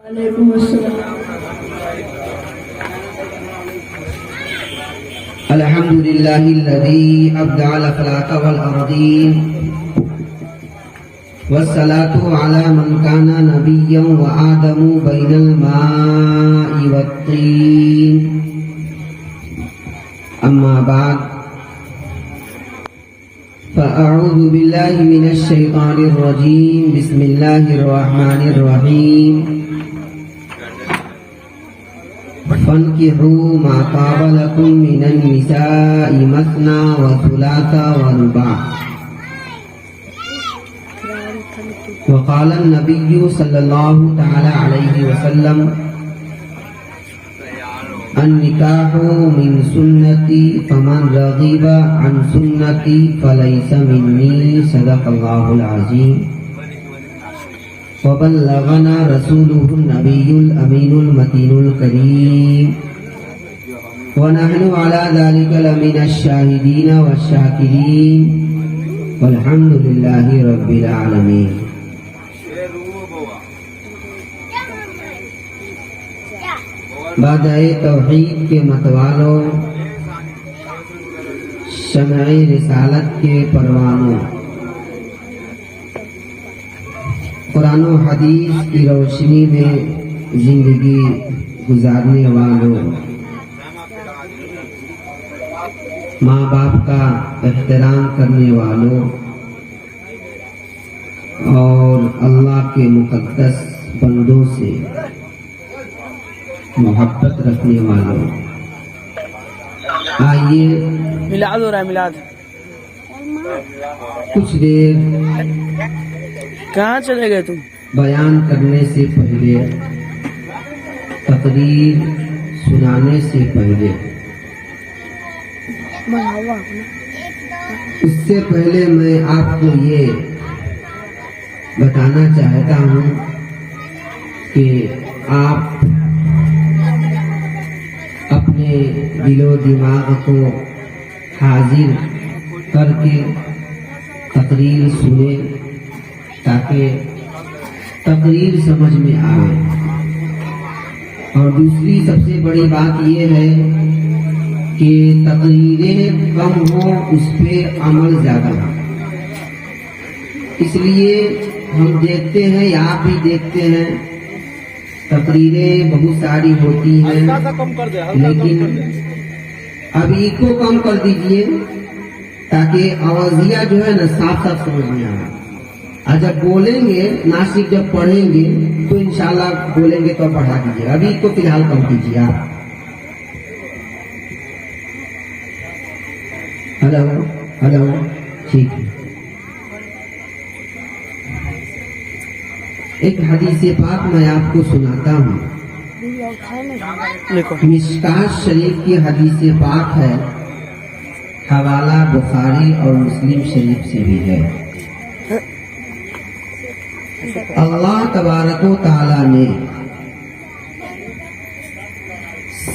وعلیکم السلام. الحمد للہ الذی ابدع الافلاک والارضین والصلاة علی من کان نبیا وآدم بین الماء والطین. اما بعد فاعوذ باللہ من الشیطان الرجیم. بسم اللہ الرحمن الرحیم. فانكحوا ما طاب لكم من النساء مثنى وثلاث ورباع. وقال النبي صلى الله تعالى عليه وسلم النكاح من سنتي فمن رغب عن سنتي فليس مني. صدق الله العظيم. وبلغنا رسوله النبي الأمين المتين الكريم ونحن على ذلك لمن الشاهدين والشاكرين والحمد لله رب العالمين. بادئ توحید کے متوالوں، شمع رسالت کے پروانوں، قرآن و حدیث کی روشنی میں زندگی گزارنے والوں، ماں باپ کا احترام کرنے والوں اور اللہ کے مقدس بندوں سے محبت رکھنے والوں، آئیے میلاد ہو رہا ہے. میلاد کچھ دیر کہاں چلے گئے تم؟ بیان کرنے سے پہلے، تقریر سنانے سے پہلے، اس سے پہلے میں آپ کو یہ بتانا چاہتا ہوں کہ آپ اپنے دل و دماغ کو حاضر کر کے تقریر سنیں تاکہ تقریر سمجھ میں آئے. اور دوسری سب سے بڑی بات یہ ہے کہ تقریریں کم ہوں، اس پہ عمل زیادہ ہو. اس لیے ہم دیکھتے ہیں، آپ بھی دیکھتے ہیں، تقریریں بہت ساری ہوتی ہیں، لیکن ابھی کو کم کر دیجئے تاکہ آوازیہ جو ہے نا صاف صاف سمجھ میں آئے. اور جب بولیں گے، ناسک جب پڑھیں گے تو انشاءاللہ بولیں گے تو پڑھا دیجیے. ابھی کو فی الحال کم کیجیے آپ. ہلو ہلو ٹھیک ہے. ایک حدیث پاک میں آپ کو سناتا ہوں. مشکات شریف کی حدیث پاک ہے، حوالہ بخاری اور مسلم شریف سے بھی ہے. اللہ تبارک و تعالی نے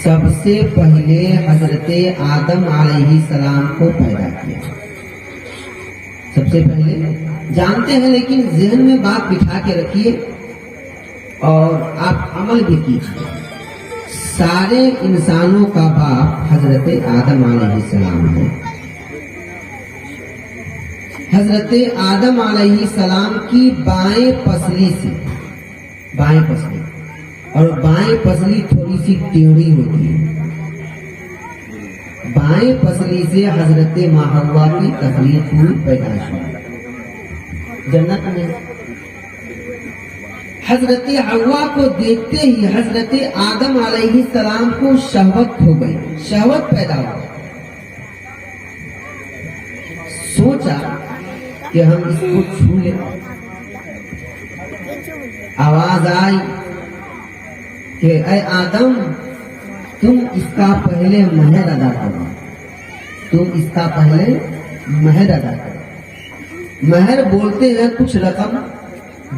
سب سے پہلے حضرت آدم علیہ السلام کو پیدا کیا. سب سے پہلے جانتے ہیں، لیکن ذہن میں بات بٹھا کے رکھیے اور آپ عمل بھی کیجیے. سارے انسانوں کا باپ حضرت آدم علیہ السلام ہے. حضرت آدم علیہ السلام کی بائیں پسلی سے، بائیں پسلی، اور بائیں پسلی تھوڑی سی ٹیڑھی ہوتی ہے، بائیں پسلی سے حضرت حوا کی تخلیق ہوئی، پیدائش ہوئی جنت میں. حضرت حوا کو دیکھتے ہی حضرت آدم علیہ السلام کو شہوت ہو گئی، شہوت پیدا ہو گئی. سوچا کہ ہم اس کو چھو لیں. آواز آئی کہ اے آدم، تم اس کا پہلے مہر ادا کرو، تم اس کا پہلے مہر ادا کرو. مہر بولتے ہیں کچھ رقم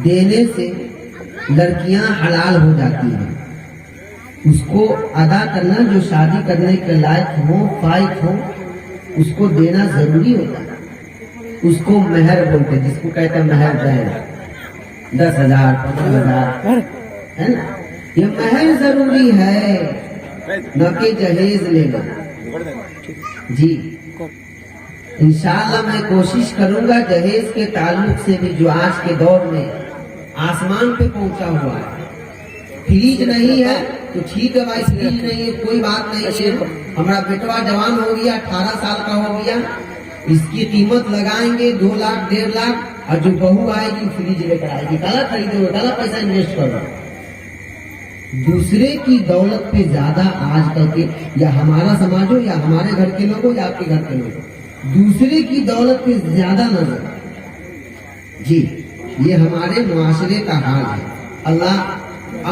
دینے سے لڑکیاں حلال ہو جاتی ہیں. اس کو ادا کرنا، جو شادی کرنے کے لائق ہو، فائق ہو، اس کو دینا ضروری ہوتا ہے. اس کو مہر بولتے ہیں، جس کو کہتے ہیں مہر دین. 10,000 15,000 ہے نا. یہ محل ضروری ہے نہ کہ جہیز لینا. جی انشاءاللہ میں کوشش کروں گا جہیز کے تعلق سے بھی جو آج کے دور میں آسمان پہ پہنچا ہوا ہے. فریج نہیں ہے تو ٹھیک ہے بھائی, فریج نہیں ہے کوئی بات نہیں ہے. ہمارا بیٹوا جوان ہو گیا, 18 سال کا ہو گیا, اس کی قیمت لگائیں گے 2 لاکھ 1.5 لاکھ, اور جو بہو آئے گی فریج لے کر آئے گی. غلط خریدے, غلط پیسہ انویسٹ کر رہا. دوسرے کی دولت پہ زیادہ آج کل کے, یا ہمارا سماج ہو یا ہمارے گھر کے لوگ ہو یا آپ کے گھر کے لوگ, دوسرے کی دولت پہ زیادہ نظر. جی یہ ہمارے معاشرے کا حال ہے. اللہ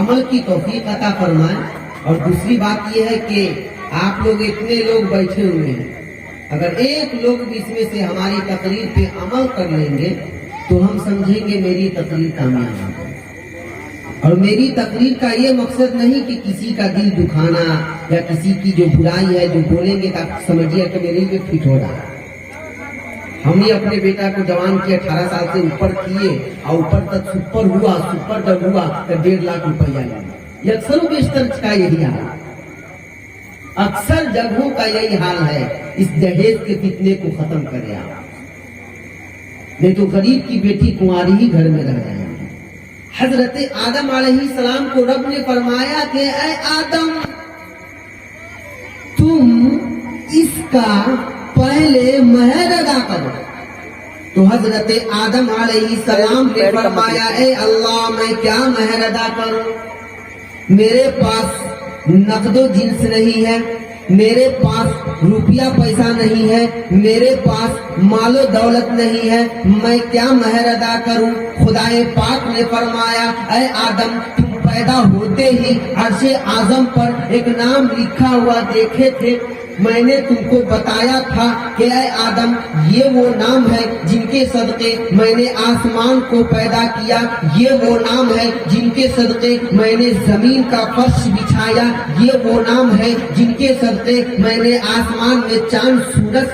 عمل کی توفیق عطا فرمائے. اور دوسری بات یہ ہے کہ آپ لوگ اتنے لوگ بیٹھے ہوئے ہیں, اگر ایک لوگ بھی اس میں سے ہماری تقریر پہ عمل کر لیں گے تو ہم سمجھیں گے میری تقریر کامیاب ہو گئی. اور میری تقریر کا یہ مقصد نہیں کہ کسی کا دل دکھانا یا کسی کی جو برائی ہے جو بولیں گے تب سمجھیے کہ میرے لیے فٹ ہو رہا ہے. ہم نے اپنے بیٹا کو جوان کیا, 18 سال سے اوپر کیے اور اوپر تک سپر ہوا, سپر جب ہوا تو 1.5 لاکھ روپیہ لیا. یہ اکثر و بیشتر کا یہی حال ہے, اکثر جگہوں کا یہی حال ہے. اس جہیز کے فتنے کو ختم کرے آپ, نہیں تو غریب کی بیٹی کنواری ہی گھر میں رہ جائے گی. حضرت آدم علیہ السلام کو رب نے فرمایا کہ اے آدم تم اس کا پہلے مہر ادا کرو. تو حضرت آدم علیہ السلام نے فرمایا اے اللہ میں کیا مہر ادا کروں, میرے پاس نقد و جنس نہیں ہے, میرے پاس روپیہ پیسہ نہیں ہے, میرے پاس مال و دولت نہیں ہے, میں کیا مہر ادا کروں. خدائے پاک نے فرمایا اے آدم تم پیدا ہوتے ہی عرش اعظم پر ایک نام لکھا ہوا دیکھے تھے, میں نے تم کو بتایا تھا کہ اے آدم یہ وہ نام ہے جن کے صدقے میں نے آسمان کو پیدا کیا, یہ وہ نام ہے جن کے صدقے میں نے زمین کا فرش بچھایا, یہ وہ نام ہے جن کے صدقے میں نے آسمان میں چاند سورج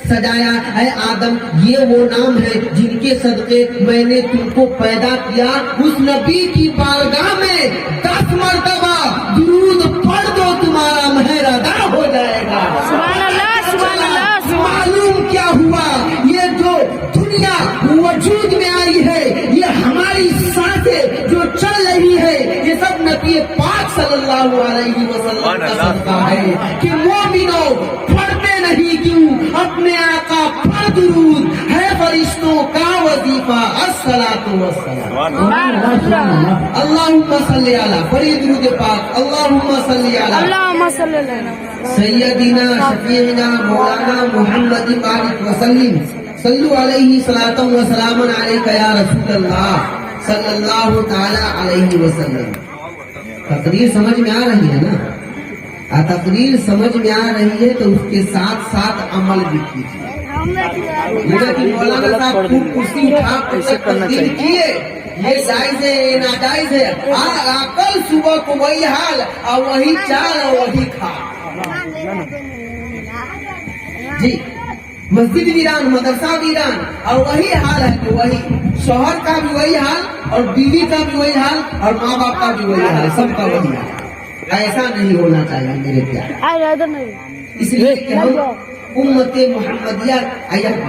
سجایا. اے آدم یہ وہ نام ہے جن کے صدقے میں نے تم کو پیدا کیا. اس نبی کی بارگاہ میں 10 مرتبہ درود پڑھ دو تمہارا مہر ادا ہو جائے گا. سبحان اللہ, سبحان اللہ. معلوم کیا ہوا, یہ جو دنیا وجود میں آئی ہے, یہ ہماری سانسیں جو چل رہی ہے, یہ سب نبی پاک صلی اللہ علیہ وسلم کا صدقہ ہے. کہ مومنوں پڑھتے نہیں کیوں, اپنے آقا پر درود ہے فرشتوں کا وظیفہ. الصلاۃ والسلام اللہم صلی علی, بڑی درود پاک اللہم صلی علی اللہم صلی اللہ سیدنا شفیعنا مولانا محمد بارک وسلم. صلو علیہ صلاۃ و سلام علیک یا رسول اللہ صلی اللہ تعالی علیہ وسلم. تقریر سمجھ میں آ رہی ہے نا, تقریر سمجھ میں آ رہی ہے تو اس کے ساتھ ساتھ عمل بھی کیجیے. لیکن مولانا صاحب خوب کرسی اٹھا کر تقریر کیے, یہ جائز ہے یہ ناجائز ہے. کل صبح کو وہی حال اور وہی چال اور وہی کھا. جی مسجد ویران, مدرسہ ویران, اور وہی حال ہے کہ وہی شوہر کا بھی وہی حال اور بیوی کا بھی وہی حال اور ماں باپ کا بھی وہی حال, سب کا وہی حال. ایسا نہیں ہونا چاہیے میرے پیارے. اس لیے کہ ہم امت محمدیہ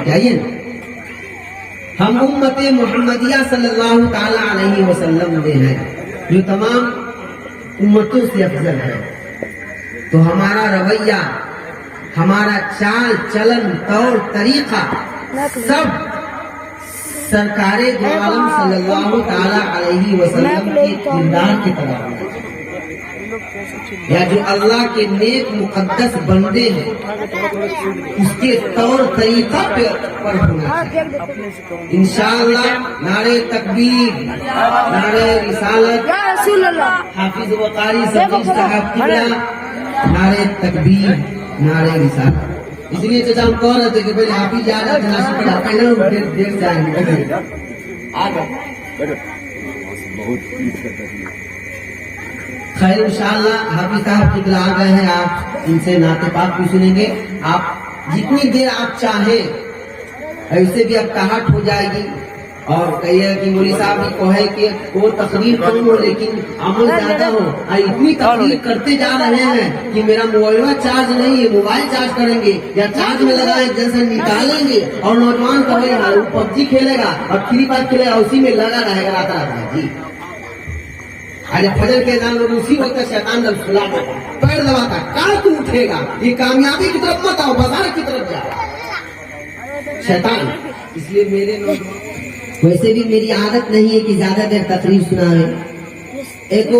جائیے نا, ہم امت محمدیہ صلی اللہ تعالی علیہ وسلم میں ہیں جو تمام امتوں سے افضل ہے. تو ہمارا رویہ, ہمارا چال چلن, طور طریقہ سب سرکار دو عالم صلی اللہ تعالی علیہ وسلم کے کردار کی طرح ہے. یا جو اللہ کے نیک مقدس بندے ہیں اس کے طور طریقہ پر ہونا چاہیے. انشاءاللہ نعرہ تکبیر, نعرہ رسالت, یا رسول اللہ. حافظ و قاری صدیق صاحب کی نعرہ تکبیر, نعرہ رسالت. اس لیے چچا ہم کہہ رہے تھے کہ بھائی حافظ جا رہا تھا پڑھا پہلے دیر سے آئیں گے. خیر انشاءاللہ حافظ صاحب کی آ گئے ہیں, آپ ان سے نعت پاک بھی سنیں گے. آپ جتنی دیر آپ چاہیں ایسے بھی اب کہاٹ ہو جائے گی اور کہیے کہ مولوی صاحب کو ہے کہ وہ تقریر کم ہو لیکن عمل زیادہ ہو، اور اتنی تقریر کرتے جا رہے ہیں کہ میرا موبائل چارج نہیں ہے، موبائل چارج کریں گے یا چارج میں لگا ہے جیسے نکالیں گے، اور نوجوان کا وہی حال، وہ پب جی کھیلے گا اور فری فائر کھیلے گا، اسی میں لگا رہے گا رات رات جی۔ آج فجر کے اذان میں اسی وقت شیطان جب سلاتا پیر دباتا کہاں تو اٹھے گا، یہ کامیابی کی طرف مت آؤ، بازار کی طرف جاؤ شیطان۔ اس لیے میرے نوجوان ویسے بھی میری عادت نہیں ہے کہ زیادہ دیر تقریر سنائے۔ ایک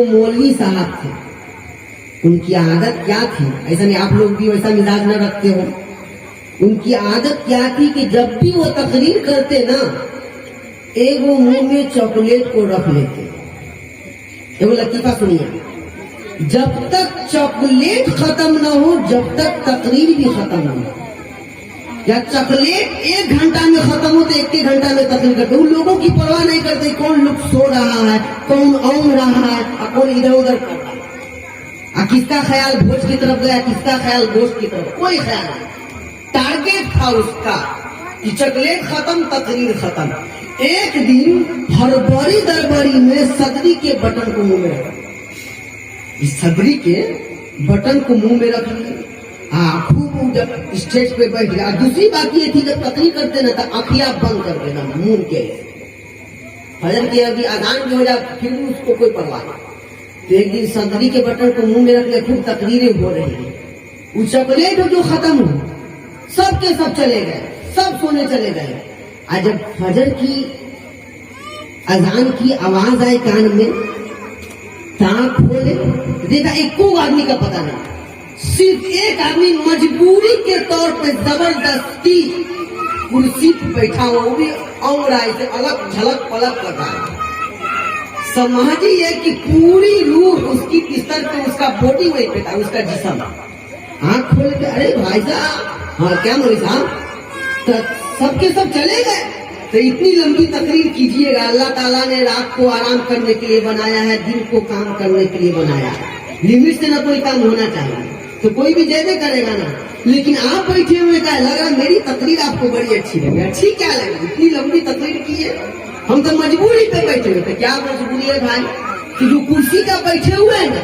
مولوی صاحب تھے، ان کی عادت کیا تھی، ایسا نہیں آپ لوگ بھی ویسا مزاج نہ رکھتے ہو، ان کی عادت کیا تھی کہ جب بھی وہ تقریر کرتے نا ایک وہ منہ میں چاکلیٹ کو رکھ لیتے۔ ایک لطیفہ سنیے، جب تک چاکلیٹ ختم نہ ہو جب تک تقریر بھی ختم نہ ہو، یا چاکلیٹ 1 گھنٹہ میں ختم ہو تو 1 گھنٹہ میں تقریر کرتے۔ ان لوگوں کی پرواہ نہیں کرتے کون لوگ سو رہا ہے، کون اونگ رہا ہے اور کون ادھر ادھر کر رہا ہے، کس کا خیال بھوج کی طرف گیا، کس کا خیال گوشت کی طرف، کوئی خیال نہیں۔ ٹارگیٹ تھا اس کا کہ چاکلیٹ ختم تقریر ختم۔ ایک دن ہڑبڑی دربڑی میں صدری کے بٹن کو منہ میں رکھا، اس صدری کے بٹن کو منہ میں رکھ لیا، خوب جب اسٹیج پہ بیٹھ گیا۔ دوسری بات یہ تھی جب تقریر کرتے نا تو آنکھیاں بند کر دینا منہ کے، فجر کی ابھی اذان بھی ہو جائے پھر بھی اس کو کوئی پرواہ نہیں۔ تو ایک دن صدری کے بٹن کو منہ میں رکھ لیا، خوب تقریریں ہو رہی ہیں، وہ چاکلیٹ جو ختم ہو، سب کے سب چلے گئے، سب سونے چلے گئے۔ آج جب فجر کی اذان کی آواز آئی کان میں، آنکھ کھولے دیکھا ایک کو آدمی کا پتہ نہیں، صرف ایک آدمی مجبوری کے طور پہ زبردستی کرسی پہ بیٹھا ہوا، وہ بھی انگڑائی سے الگ جھلک پلک لگا ہے۔ سمجھیے کہ پوری روح اس کی بستر پہ، اس کا باڈی وہی پہ تھا، اس کا جسم۔ آنکھ کھول کے ارے بھائی صاحب، ہاں کیا مولوی صاحب، تو سب کے سب چلے گئے۔ تو اتنی لمبی تقریر کیجیے گا، اللہ تعالیٰ نے رات کو آرام کرنے کے لیے بنایا ہے، دن کو کام کرنے کے لیے بنایا ہے، لمٹ سے نہ کوئی کام ہونا چاہیے تو کوئی بھی جیسے کرے گا نا۔ لیکن آپ بیٹھے ہوئے کا لگ رہا میری تقریر آپ کو بڑی اچھی لگی، اچھی کیا لگی، اتنی لمبی تقریر کی ہے، ہم تو مجبوری پہ بیٹھے ہوئے تھے۔ کیا مجبوری ہے بھائی کہ جو کرسی کا بیٹھے ہوئے ہیں نا،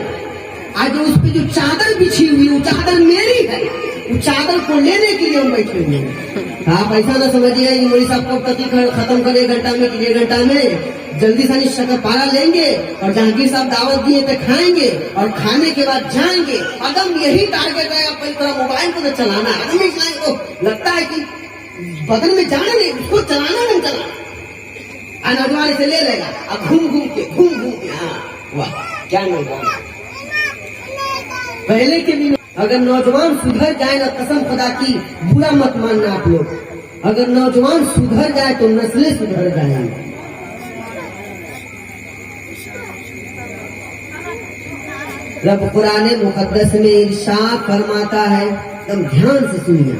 آج اس پہ جو چادر بچھی ہوئی وہ چادر میری ہے، وہ چادر کو لینے کے لیے ہم بیٹھے ہوئے ہیں۔ آپ ایسا نہ سمجھیے مولوی صاحب کب تک ختم کرے 1 گھنٹہ میں کہ 1 گھنٹہ میں، جلدی سے شکر پارا لیں گے اور جہانگیر صاحب دعوت دیے تو کھائیں گے اور کھانے کے بعد جائیں گے۔ قدم یہی ٹارگیٹ ہے، اپنی طرح موبائل کو نہ چلانا ہے، نہیں چلائیں گے، لگتا ہے کہ بدن میں جانا نہیں، اس کو چلانا نہیں چلانا، نوجوان سے لے لے گا اب گھوم گھوم کے، ہاں واہ کیا نوجوان۔ پہلے کے بھی اگر نوجوان سدھر جائے نا، قسم خدا کی برا مت ماننا آپ لوگ، اگر نوجوان سدھر جائے تو نسلیں سدھر جائیں گی۔ رب قرآن مقدس میں ارشاد فرماتا ہے، تم دھیان سے سنیے،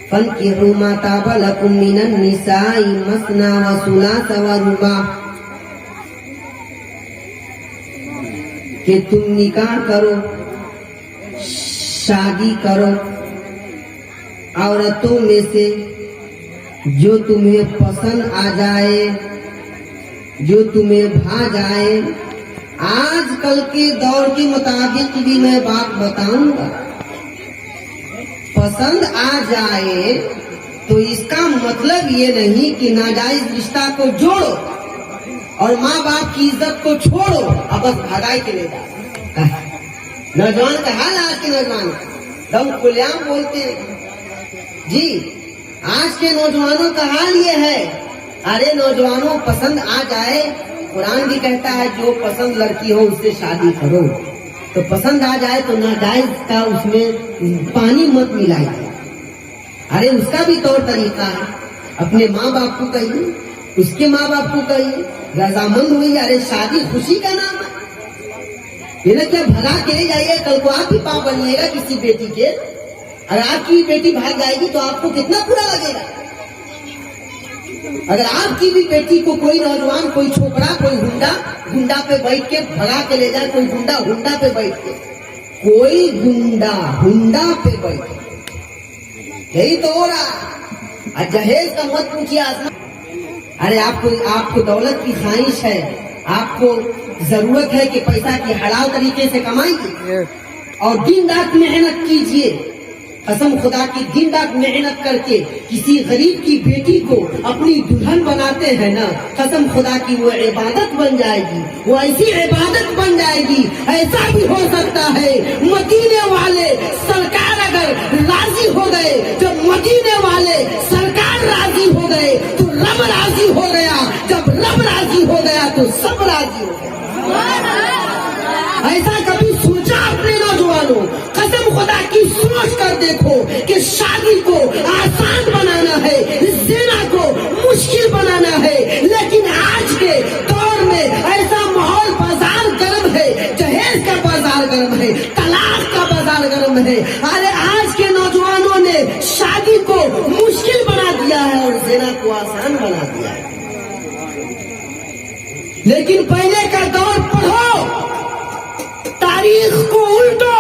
فَانْكِحُوا مَا طَابَ لَكُم مِّنَ النِّسَاءِ مَثْنَىٰ وَثُلَاثَ وَرُبَاعَ، کہ تم نکاح کرو، شادی کرو عورتوں میں سے جو تمہیں پسند آ جائے، جو تمہیں بھا جائے۔ آج کل کے دور کے مطابق بھی میں بات بتاؤں گا، پسند آ جائے تو اس کا مطلب یہ نہیں کہ ناجائز رشتہ کو جوڑو اور ماں باپ کی عزت کو چھوڑو اب بس بھگائی کے لے جاؤ۔ نوجوان کا حال، آج کے نوجوان دم کھلیام بولتے ہیں جی، آج کے نوجوانوں کا حال یہ ہے، ارے نوجوانوں پسند آ جائے، قرآن بھی کہتا ہے جو پسند لڑکی ہو اس سے شادی کرو، تو پسند آ جائے تو ناجائز کا اس میں پانی مت ملائیے، ارے اس کا بھی طور طریقہ ہے، اپنے ماں باپ کو کہیے، اس کے ماں باپ کو کہیے، رضامند ہوئی، ارے شادی خوشی کا نام ہے، یہ نہ کیا بھگا کے لے جائیے، کل کو آپ بھی پاپ بنیے گا کسی بیٹی کے، اگر آپ کی بیٹی بھاگ جائے گی تو آپ کو کتنا برا لگے گا۔ اگر آپ کی بھی بیٹی کو کوئی نوجوان، کوئی چھوکرا، کوئی گنڈا پہ بیٹھ کے بھگا کے لے جائے، کوئی گنڈا پہ بیٹھ کے، کوئی گنڈا پہ بیٹھ کے، یہی تو ہو رہا، اور جہیز کا مت پوچھیے آسمان. ارے آپ کو دولت کی خواہش ہے, آپ کو ضرورت ہے کہ پیسہ کی حلال طریقے سے کمائیے اور دن رات محنت کیجیے. قسم خدا کی دن رات محنت کر کے کسی غریب کی بیٹی کو اپنی دلہن بناتے ہیں نا, قسم خدا کی وہ عبادت بن جائے گی, وہ ایسی عبادت بن جائے گی. ایسا بھی ہو سکتا ہے مدینے والے سرکار اگر راضی ہو گئے, جب مدینے والے سرکار راضی ہو گئے تو رب راضی ہو گیا, جب رب راضی ہو گیا تو سب راضی ہو گیا. ایسا کبھی سوچا اپنے نوجوانوں؟ قسم خدا کی سوچ کر دیکھو کہ شادی کو آسان بنانا ہے, زنا کو مشکل بنانا ہے, لیکن آج کے دور میں ایسا ماحول, بازار گرم ہے, جہیز کا بازار گرم ہے, طلاق کا بازار گرم ہے. ارے آج کے نوجوانوں نے شادی کو مشکل بنا دیا ہے اور زنا کو آسان بنا دیا ہے. لیکن پہلے کا دور پڑھو, تاریخ کو الٹو.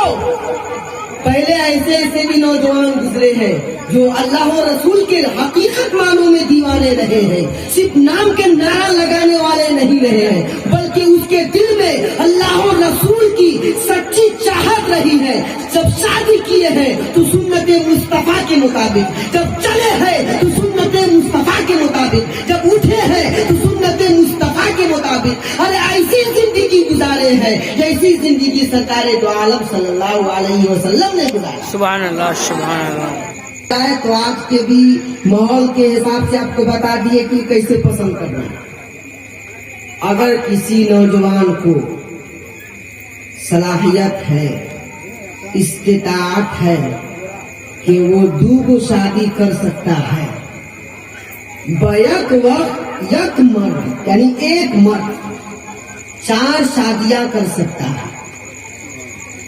پہلے ایسے بھی نوجوان گزرے ہیں جو اللہ و رسول کے حقیقت معنوں میں دیوانے رہے ہیں, صرف نام کے نعرہ لگانے والے نہیں رہے ہیں, بلکہ اس کے دل میں اللہ و رسول کی سچی چاہت رہی ہے. جب شادی کیے ہیں تو سنت مصطفیٰ کے مطابق, جب چلے ہیں تو سنت مصطفیٰ کے مطابق, جب اٹھے ہیں تو سنت مصطفیٰ کے مطابق. ارے ایسی زندگی گزارے ہیں جیسی زندگی سرکار دو عالم صلی اللہ علیہ وسلم نے گزاری. سبحان اللہ, سبحان اللہ. تو آج کے بھی ماحول کے حساب سے آپ کو بتا دیے کہ کیسے پسند کرنا ہے. اگر کسی نوجوان کو صلاحیت ہے, استطاعت ہے کہ وہ 2 شادی کر سکتا ہے, بیک وقت یک مرد یعنی ایک مرد 4 شادیاں کر سکتا ہے,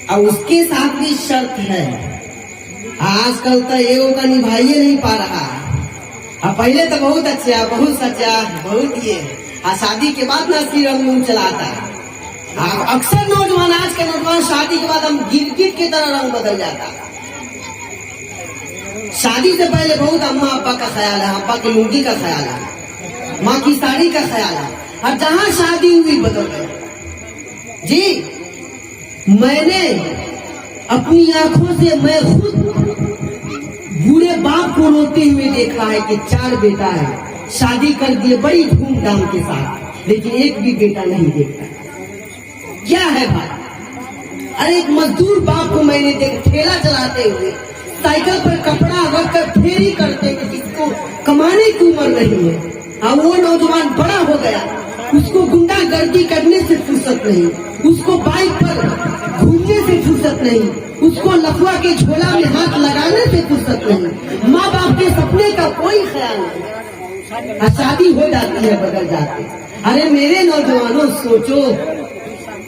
اور اس کے ساتھ بھی شرط ہے. آج کل تو یہ کا نبھائیے نہیں پا رہا ہے. پہلے تو بہت اچھا, بہت سچا, بہت یہ, شادی کے بعد نہ رنگ چلاتا ہے. اکثر نوجوان, آج کے نوجوان شادی کے بعد ہم گرگٹ کی طرح رنگ بدل جاتا ہے. شادی سے پہلے بہت اماں ابا کا خیال ہے, ابا کی لنگی کا خیال ہے, ماں کی ساڑی کا خیال ہے, اور جہاں شادی ہوئی بدل گئی. جی میں نے اپنی آنکھوں سے میں خود بوڑھے باپ کو روتے ہوئے دیکھا ہے کہ 4 بیٹا ہے, شادی کر دیے بڑی دھوم دھام کے ساتھ, لیکن ایک بھی بیٹا نہیں دیکھتا. کیا ہے بات؟ ارے ایک مزدور باپ کو میں نے دیکھ ٹھیلا چلاتے ہوئے سائیکل پر کپڑا رکھ کر پھیری کرتے کہ جس کو کمانے کی عمر نہیں ہے. اب وہ نوجوان بڑا ہو گیا, اس کو گنڈا گردی کرنے سے فرصت نہیں, اس کو بائک پر گھومنے سے فرصت نہیں, اس کو لفوا کے جھولا میں ہاتھ لگانے سے فرصت نہیں, ماں باپ کے سپنے کا کوئی خیال نہیں. شادی ہو جاتی ہے, بدل جاتی. ارے میرے نوجوانوں سوچو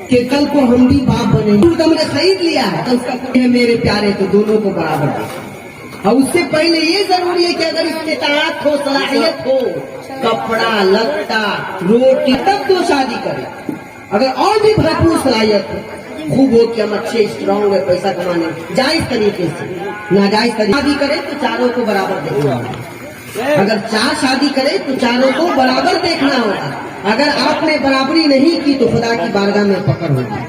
کہ کل کو ہم بھی باپ بنے. ہم نے خرید لیا ہے تو اس کا ہے میرے پیارے, تو دونوں کو برابر دے. اور اس سے پہلے یہ ضروری ہے کہ اگر استطاعت ہو, صلاحیت ہو, کپڑا لتا روٹی, تب تو شادی کرے. اگر اور بھی بھرپور صلاحیت ہو, خوب ہو کہ ہم اچھے اسٹرانگ ہے پیسہ کمانے, جائز طریقے سے, ناجائز طریقے شادی کرے تو چاروں کو برابر دیکھنا ہوگا. اگر 4 شادی کرے تو چاروں کو برابر دیکھنا ہوگا. اگر آپ نے برابری نہیں کی تو خدا کی بارگاہ میں پکڑ ہوگی.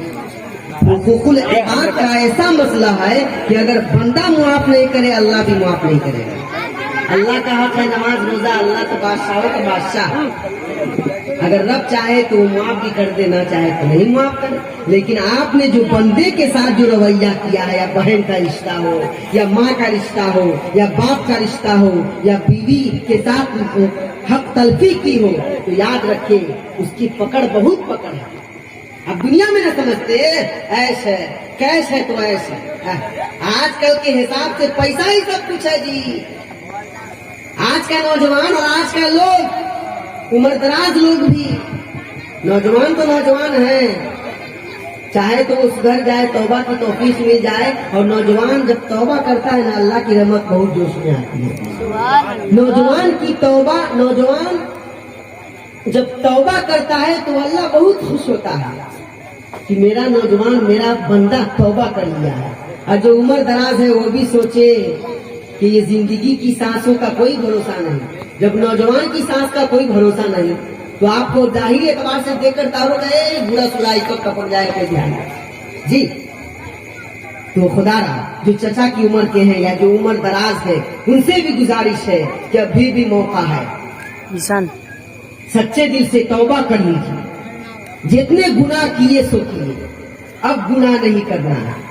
حقوق العباد کا ایسا مسئلہ ہے کہ اگر بندہ معاف نہیں کرے, اللہ بھی معاف نہیں کرے گا. اللہ کا حق ہے نماز روزہ, اللہ تو بادشاہوں کا بادشاہ. اگر رب چاہے تو وہ معاف بھی کر دے, نہ چاہے تو نہیں معاف کرے. لیکن آپ نے جو بندے کے ساتھ جو رویہ کیا ہے, یا بہن کا رشتہ ہو, یا ماں کا رشتہ ہو, یا باپ کا رشتہ ہو, یا بیوی کے ساتھ حق تلفی کی ہو, تو یاد رکھے اس کی پکڑ بہت پکڑ ہے. اب دنیا میں نہ سمجھتے ایش ہے, کیش ہے تو ایش ہے. آج کل کے حساب سے پیسہ ہی سب کچھ ہے جی. آج کا نوجوان اور آج کا لوگ, عمر دراز لوگ بھی, نوجوان تو نوجوان ہیں, چاہے تو اس گھر جائے, توبہ کی توفیق مل جائے. اور نوجوان جب توبہ کرتا ہے نا, اللہ کی رحمت بہت جوش میں آتی ہے. نوجوان کی توبہ, نوجوان جب توبہ کرتا ہے تو اللہ بہت خوش ہوتا ہے کہ میرا نوجوان, میرا بندہ توبہ کر لیا ہے. اور جو عمر دراز ہے وہ بھی سوچے کہ کہ یہ زندگی کی سانسوں کا کوئی بھروسہ نہیں. جب نوجوان کی سانس کا کوئی بھروسہ نہیں تو آپ کو ظاہری اعتبار سے دیکھ کر تارو گئے برا سلائی کو کپڑ جائے کہ دھیان جی. تو خدا را جو چچا کی عمر کے ہیں یا جو عمر دراز ہے ان سے بھی گزارش ہے کہ ابھی بھی موقع ہے. نشان سچے دل سے توبہ کر لیجیے. جتنے گناہ کیے سو کیے, اب گناہ نہیں کرنا ہے.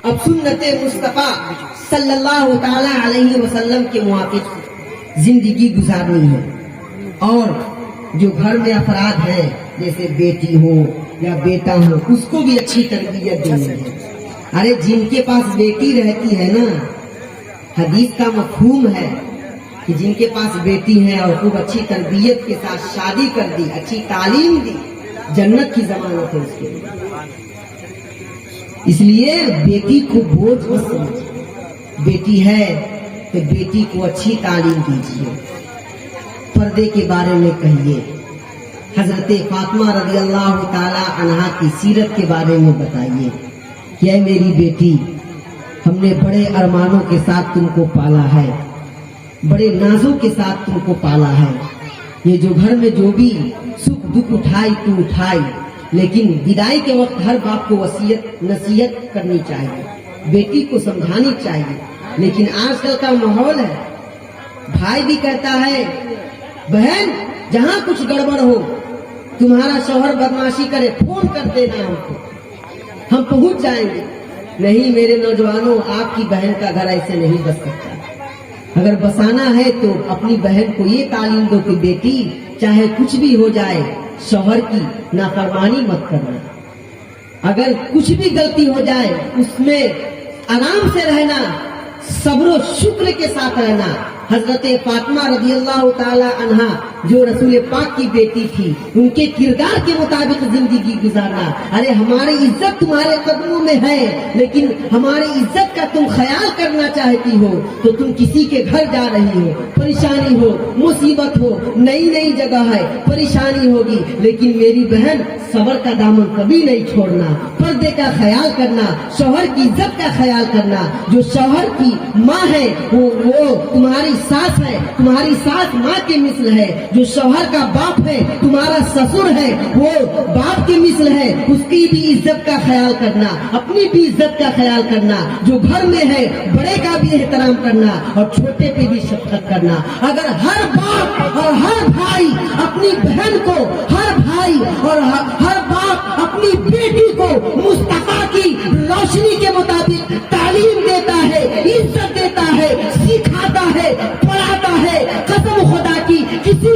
اب سنت مصطفیٰ صلی اللہ تعالی علیہ وسلم کے موافق زندگی گزارنی ہے. اور جو گھر میں افراد ہیں جیسے بیٹی ہو یا بیٹا ہو اس کو بھی اچھی تربیت دینی ہے. ارے جن کے پاس بیٹی رہتی ہے نا, حدیث کا مفہوم ہے کہ جن کے پاس بیٹی ہے اور خوب اچھی تربیت کے ساتھ شادی کر دی, اچھی تعلیم دی, جنت کی ضمانت ہے اس کے لیے. اس لیے بیٹی کو بوجھ مت سمجھیے. بیٹی ہے تو بیٹی کو اچھی تعلیم دیجیے, پردے کے بارے میں کہیے, حضرت فاطمہ رضی اللہ تعالی عنہا کی سیرت کے بارے میں بتائیے کہ اے میری بیٹی, ہم نے بڑے ارمانوں کے ساتھ تم کو پالا ہے, بڑے نازوں کے ساتھ تم کو پالا ہے. یہ جو گھر میں جو بھی سکھ دکھ اٹھائی تو اٹھائی, لیکن بدائی کے وقت ہر باپ کو وصیت نصیحت کرنی چاہیے, بیٹی کو سمجھانی چاہیے. لیکن آج کل کا ماحول ہے, بھائی بھی کہتا ہے بہن جہاں کچھ گڑبڑ ہو, تمہارا شوہر بدماشی کرے فون کر دینا ہم کو, ہم پہنچ جائیں گے. نہیں میرے نوجوانوں, آپ کی بہن کا گھر ایسے نہیں بس سکتا. اگر بسانا ہے تو اپنی بہن کو یہ تعلیم دو کہ بیٹی چاہے کچھ بھی ہو جائے شوہر کی نافرمانی مت کرنا. اگر کچھ بھی غلطی ہو جائے اس میں آرام سے رہنا, صبر و شکر کے ساتھ رہنا. حضرت فاطمہ رضی اللہ تعالی عنہا جو رسول پاک کی بیٹی تھی, ان کے کردار کے مطابق زندگی گزارنا. ارے ہماری عزت تمہارے قدموں میں ہے, لیکن ہماری عزت کا تم خیال کرنا چاہتی ہو تو تم کسی کے گھر جا رہی ہو, پریشانی ہو, مصیبت ہو, نئی نئی جگہ ہے, پریشانی ہوگی, لیکن میری بہن صبر کا دامن کبھی نہیں چھوڑنا, پردے کا خیال کرنا, شوہر کی عزت کا خیال کرنا. جو شوہر کی ماں ہے وہ تمہاری ساس ہے, تمہاری ساس ماں کے مثل ہے. جو شوہر کا باپ ہے تمہارا سسر ہے, وہ باپ کے مثل ہے. اس کی بھی عزت کا خیال کرنا, اپنی بھی عزت کا خیال کرنا. جو گھر میں ہے بڑے کا بھی احترام کرنا اور چھوٹے پہ بھی شفقت کرنا. اگر ہر باپ اور ہر بھائی اپنی بہن کو, ہر بھائی اور ہر باپ اپنی بیٹی کو مصطفیٰ کی روشنی کے مطابق تعلیم دیتا ہے, عزت دیتا ہے, سکھاتا ہے, پڑھاتا ہے, قسم خدا کی کسی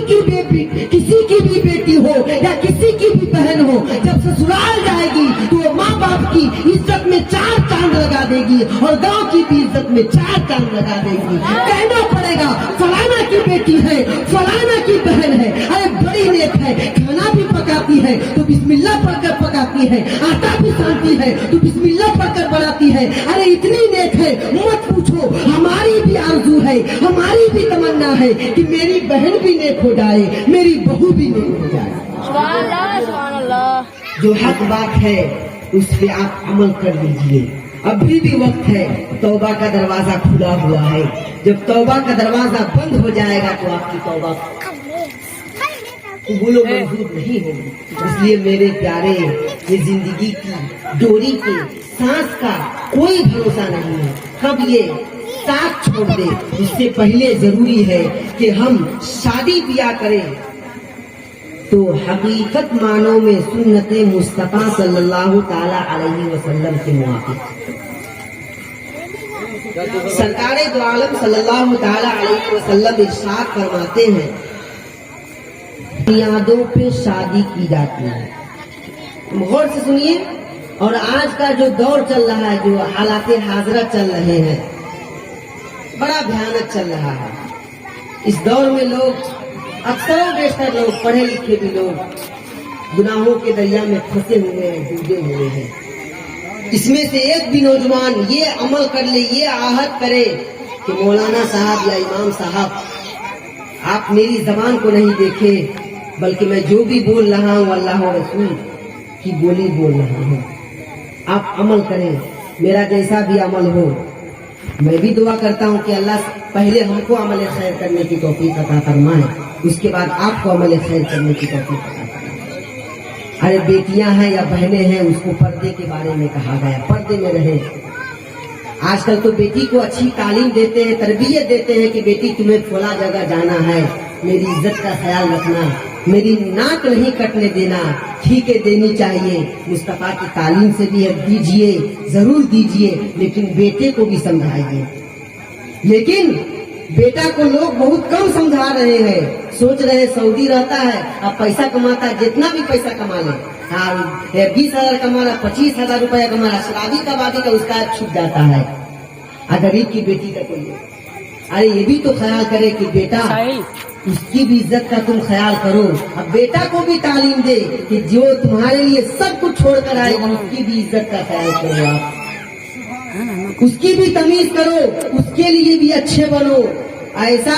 کی بھی بیٹی ہو یا کسی کی بھی بہن ہو, جب سسرال جائے گی تو وہ ماں باپ کی عزت میں 4 چاند لگا دے گی اور گاؤں کی بھی عزت میں 4 چاند لگا دے گی. کہنا پڑے گا فلانا کی بیٹی ہے, فلانا کی بہن ہے, ارے بڑی نیک ہے, کھانا بھی پکاتی ہے تو بسم اللہ پڑھ کر پکاتی ہے, آٹا بھی سانتی ہے تو بسم اللہ پڑھ کر بناتی ہے. ارے اتنی نیک ہے مت پوچھو. ہماری بھی آرزو ہے, ہماری بھی تمنا ہے کہ میری بہن بھی نیک ہو جائے, میری بہو بھی نیک ہو جائے. سبحان اللہ سبحان اللہ. جو حق بات ہے اس پہ آپ عمل کر لیجیے. ابھی بھی وقت ہے, توبہ کا دروازہ کھلا ہوا ہے. جب توبہ کا دروازہ بند ہو جائے گا تو آپ کی توبہ قبول و منظور نہیں ہوگی. اس لیے میرے پیارے, یہ زندگی کی ڈوری کے سانس کا کوئی بھروسہ نہیں ہے, کب یہ ساتھ چھوڑ دے. اس سے پہلے ضروری ہے کہ ہم شادی بیاہ کریں تو حقیقت معنوں میں سنت مصطفیٰ صلی اللہ تعالی علیہ وسلم کے موافق. سرکار دو عالم صلی اللہ تعالی علیہ وسلم ارشاد فرماتے ہیں بنیادوں پہ شادی کی جاتی ہے. غور سے سنیے. اور آج کا جو دور چل رہا ہے, جو حالات حاضرہ چل رہے ہیں, بڑا بھیانک چل رہا ہے. اس دور میں لوگ, اکثر و بیشتر لوگ, پڑھے لکھے بھی لوگ گناہوں کے دریا میں پھنسے ہوئے ہیں, ڈوبے ہوئے ہیں. اس میں سے ایک بھی نوجوان یہ عمل کر لے, یہ عہد کرے کہ مولانا صاحب یا امام صاحب آپ میری زبان کو نہیں دیکھے, بلکہ میں جو بھی بول رہا ہوں اللہ و رسول کی بولی بول رہا ہوں. آپ عمل کریں, میرا جیسا بھی عمل ہو. میں بھی دعا کرتا ہوں کہ اللہ پہلے ہم کو عمل خیر کرنے کی توفیق عطا فرمائے، اس کے بعد آپ کو عمل خیر کرنے کی توفیق عطا فرمائے۔ ارے بیٹیاں ہیں یا بہنیں ہیں، اس کو پردے کے بارے میں کہا گیا، پردے میں رہیں۔ آج کل تو بیٹی کو اچھی تعلیم دیتے ہیں، تربیت دیتے ہیں کہ بیٹی تمہیں فلاں جگہ جانا ہے، میری عزت کا خیال رکھنا، میری ناک نہیں کٹنے دینا، ٹھیکے دینی چاہیے۔ مصطفیٰ کی تعلیم سے بھی دیجیے، ضرور دیجیے، لیکن بیٹے کو بھی سمجھائیے۔ لیکن بیٹا کو لوگ بہت کم سمجھا رہے ہیں، سوچ رہے ہیں سعودی رہتا ہے، اب پیسہ کماتا ہے، جتنا بھی پیسہ کما لے، 20,000 کما رہا، 25,000 روپیہ کما رہا، شادی کا وادی کا اس کا چھپ جاتا ہے۔ غریب کی بیٹی کا کوئی ہے، ارے یہ بھی تو خیال کرے کہ بیٹا اس کی بھی عزت کا تم خیال کرو۔ اب بیٹا کو بھی تعلیم دے کہ جو تمہارے لیے سب کچھ چھوڑ کر آئے گا، اس کی بھی عزت کا خیال کرو، آپ اس کی بھی تمیز کرو، اس کے لیے بھی اچھے بنو۔ ایسا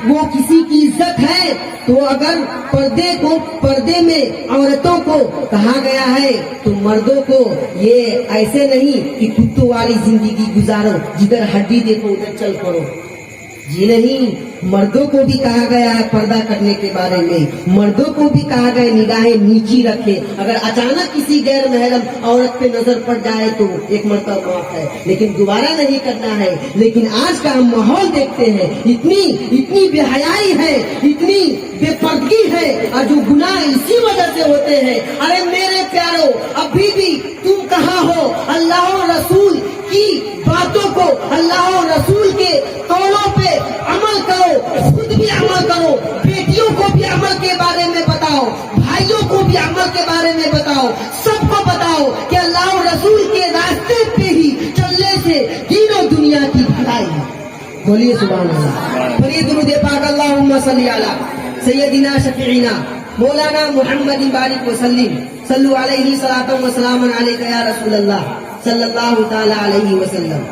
وہ کسی کی عزت ہے تو اگر پردے میں عورتوں کو کہا گیا ہے تو مردوں کو یہ ایسے نہیں کہ کتوں والی زندگی گزارو، جدھر ہڈی دیکھو ادھر چل پڑو، جی نہیں۔ مردوں کو بھی کہا گیا ہے پردہ کرنے کے بارے میں، مردوں کو بھی کہا گیا نگاہیں نیچی رکھے، اگر اچانک کسی غیر محرم عورت پہ نظر پڑ جائے تو ایک مرتبہ معاف ہے، لیکن دوبارہ نہیں کرنا ہے۔ لیکن آج کا ہم ماحول دیکھتے ہیں، اتنی بے حیائی ہے، اتنی بے پردگی ہے، اور جو گناہ اسی وجہ سے ہوتے ہیں۔ ارے میرے پیارو، ابھی بھی تم کہاں ہو؟ اللہ و رسول کی باتوں کو، اللہ و رسول کے قولوں پہ عمل کرو، خود بھی عمل کرو، بیٹیوں کو بھی عمل کے بارے میں بتاؤ، بھائیوں کو بھی عمل کے بارے میں بتاؤ، سب کو بتاؤ کہ اللہ و رسول کے راستے پہ ہی چلنے سے دین و دنیا کی بھلائی ہے۔ بولیے سبحان اللہ، بولیے درود پاک اللہم صلی علی سیدنا شفیعنا مولانا محمد بارک وسلم، صلو علیہ صلاۃ و سلام علیک یا رسول اللہ صلی اللہ تعالی علیہ وسلم۔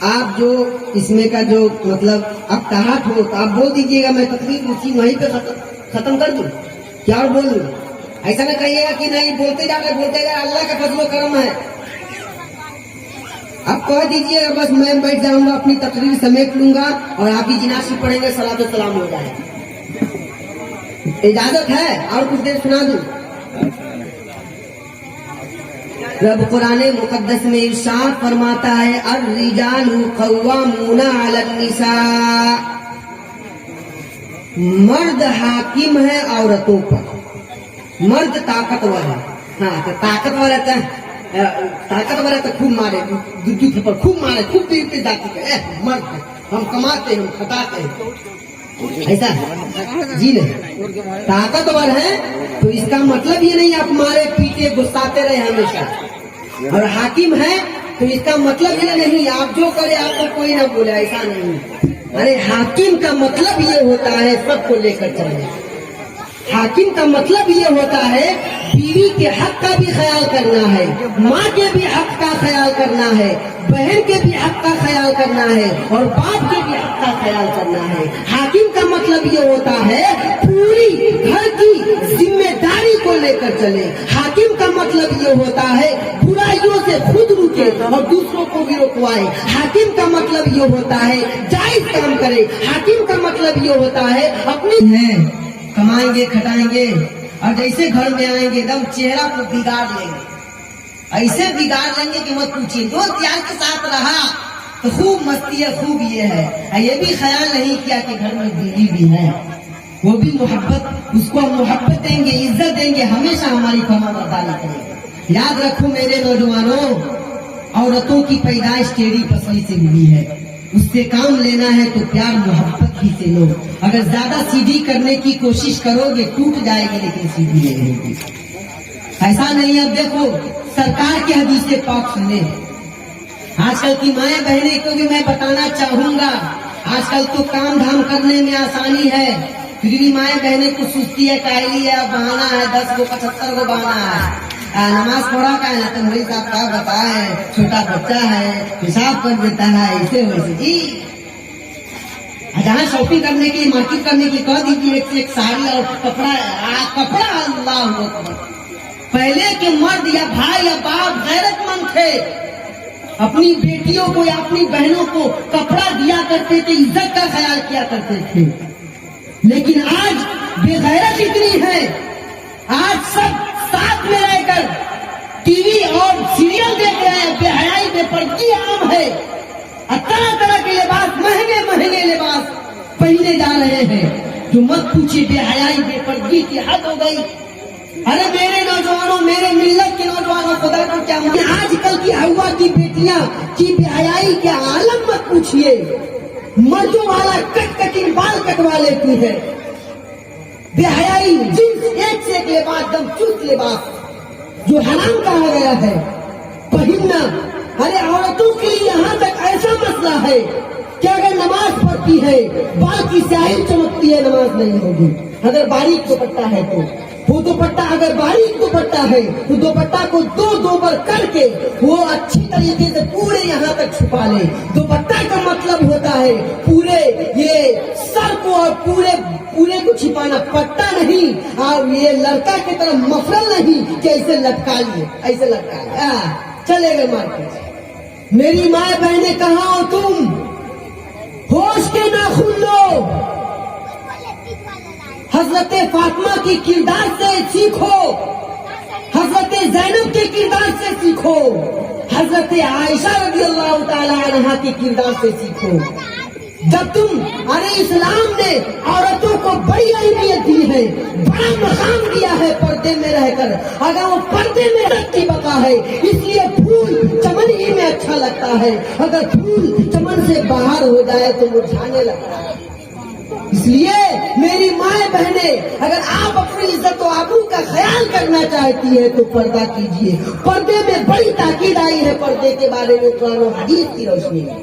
آپ جو اس میں کا جو مطلب اب کہاٹ ہو تو آپ بول دیجیے گا، میں تقریر اسی وہیں پہ ختم کر دوں کیا اور بولوں؟ ایسا نہ کہیے گا کہ نہیں بولتے جا رہے، اللہ کا فضل و کرم ہے۔ اب کہہ دیجیے گا بس میں بیٹھ جاؤں گا، اپنی تقریر سمیٹ لوں گا اور آپ ہی جنازی پڑھیں گے، صلاۃ و سلام ہو جائے۔ اجازت ہے اور کچھ دیر سنا دوں؟ رب قرآن مقدس میں ارشاد فرماتا ہے الرجال قوامون علی النساء، مرد حاکم ہے عورتوں پر، مرد طاقتور ہے۔ ہاں تو طاقتور رہتا ہے، طاقتور ہے تو خوب مارے، دو تھپڑ خوب مارے، خوب پیر پہ جاتی ہے، مرد ہے، ہم کماتے ہیں، ہم کھٹاتے ہیں، ایسا جی نہیں۔ طاقتور ہے تو اس کا مطلب یہ نہیں آپ مارے پیٹے گساتے رہے ہمیشہ، اور حاکم ہے تو اس کا مطلب یہ نہیں آپ جو کرے آپ کو کوئی نہ بولے، ایسا نہیں۔ ارے حاکم کا مطلب یہ ہوتا ہے سب کو لے کر چلے، حاکم کا مطلب یہ ہوتا ہے بیوی کے حق کا بھی خیال کرنا ہے، ماں کے بھی حق کا خیال کرنا ہے، بہن کے بھی حق کا خیال کرنا ہے، اور باپ کے بھی حق کا خیال کرنا ہے۔ حاکم کا مطلب یہ ہوتا ہے پوری گھر کی ذمہ داری کو لے کر چلے۔ حاکم کا مطلب یہ ہوتا ہے برائیوں سے خود رکے اور دوسروں کو بھی رکوائے۔ حاکم کا مطلب یہ ہوتا ہے جائز کام کرے۔ حاکم کا مطلب یہ ہوتا ہے اپنی ہے کمائیں گے کھٹائیں گے اور جیسے گھر میں آئیں گے ایک دم چہرہ کو بگاڑ لیں گے، ایسے بگاڑ لیں گے کہ مت پوچھیے۔ دوست یار کے ساتھ رہا تو خوب مستی ہے، خوب یہ ہے، یہ بھی خیال نہیں کیا کہ گھر میں بیوی بھی ہے، وہ بھی محبت، اس کو ہم محبت دیں گے، عزت دیں گے، ہمیشہ ہماری فرما برداری کرے گا۔ یاد رکھو میرے نوجوانوں، عورتوں کی پیدائش ٹیڑھی پسلی سے ہوئی ہے، اس سے کام لینا ہے تو پیار محبت ہی سے لو۔ اگر زیادہ سیدھی کرنے کی کوشش کرو گے ٹوٹ جائے گی، لیکن سیدھی نہیں ہوگی۔ ایسا نہیں ہے، اب دیکھو سرکار کی حدیث پاک سنیں، آج کل کی مائیں بہنیں کو بھی میں بتانا چاہوں گا، آج کل تو کام دھام کرنے میں آسانی ہے، پھر بھی مائیں بہنیں کو سستی ہے، کائلی ہے، بہانا ہے، 10 کو 75 کو بہانا ہے۔ نماز پڑھا کا ہے تو مولوی صاحب کا بتائے چھوٹا بچہ ہے پیشاب کر دیتا ہے، ایسے ویسے جی جہاں شاپنگ کرنے کی مارکیٹ کرنے کی کہہ دیجیے ایک ساڑی اور کپڑا اللہ اکبر۔ پہلے کے مرد یا بھائی یا باپ غیرت مند تھے، اپنی بیٹیوں کو یا اپنی بہنوں کو کپڑا دیا کرتے تھے، عزت کا خیال کیا کرتے تھے. لیکن آج بے غیرت اتنی ہے، آج سب ساتھ میں رہ کر ٹی وی اور سیریل دیکھ رہے ہیں، بے حیائی بے پردگی عام ہے، طرح طرح کے لباس، مہنگے مہنگے لباس پہنے جا رہے ہیں، جو مت پوچھے بے حیائی بے پردگی کی حد ہو گئی. ارے میرے نوجوانوں، میرے ملت کے نوجوانوں، خدا کو کیا آج کل کی ہوا کی بیٹیاں کی بے حیائی کے عالم مت پوچھیے. مردوں والا کٹنگ بال کٹوا لیتی ہے، بے حیائی جنس ایک سے ایک لباس، دم چست لباس جو حرام کہا گیا ہے پہننا. ارے عورتوں کے لیے یہاں تک ایسا مسئلہ ہے کہ اگر نماز پڑھتی ہے، بال کی سیاہی چمکتی ہے، نماز نہیں ہوگی. اگر باریک دوپٹہ ہے تو وہ دوپٹہ، اگر باریک دوپٹہ ہے تو دوپٹہ کو دو بار کر کے وہ اچھی طریقے سے پورے یہاں تک چھپا لے. دوپٹہ کا مطلب ہوتا ہے پورے یہ سر کو اور پورے کو چھپانا، پٹا نہیں. اور یہ لڑکا کی طرف مفرل نہیں کہ ایسے لٹکا لیے، ایسے لٹکا لیے چلے گئے مارکیٹ. میری ماں بہنیں کہاں ہو تم؟ ہوش کے ناخن لو. حضرت فاطمہ کی کردار سے سیکھو، حضرت زینب کے کردار سے سیکھو، حضرت عائشہ رضی اللہ تعالی عنہا کی کردار سے سیکھو. جب تم، ارے اسلام نے عورتوں کو بڑی اہمیت دی ہے، بڑا مقام دیا ہے پردے میں رہ کر. اگر وہ پردے میں رہ کی بقا ہے، اس لیے پھول چمن ہی میں اچھا لگتا ہے. اگر پھول چمن سے باہر ہو جائے تو مرجھانے لگتا ہے. اس لیے میری مائیں بہنیں، اگر آپ اپنی عزت و آبرو کا خیال کرنا چاہتی ہے تو پردہ کیجیے. پردے میں بڑی تاکید آئی ہے پردے کے بارے میں قرآن و حدیث کی روشنی میں.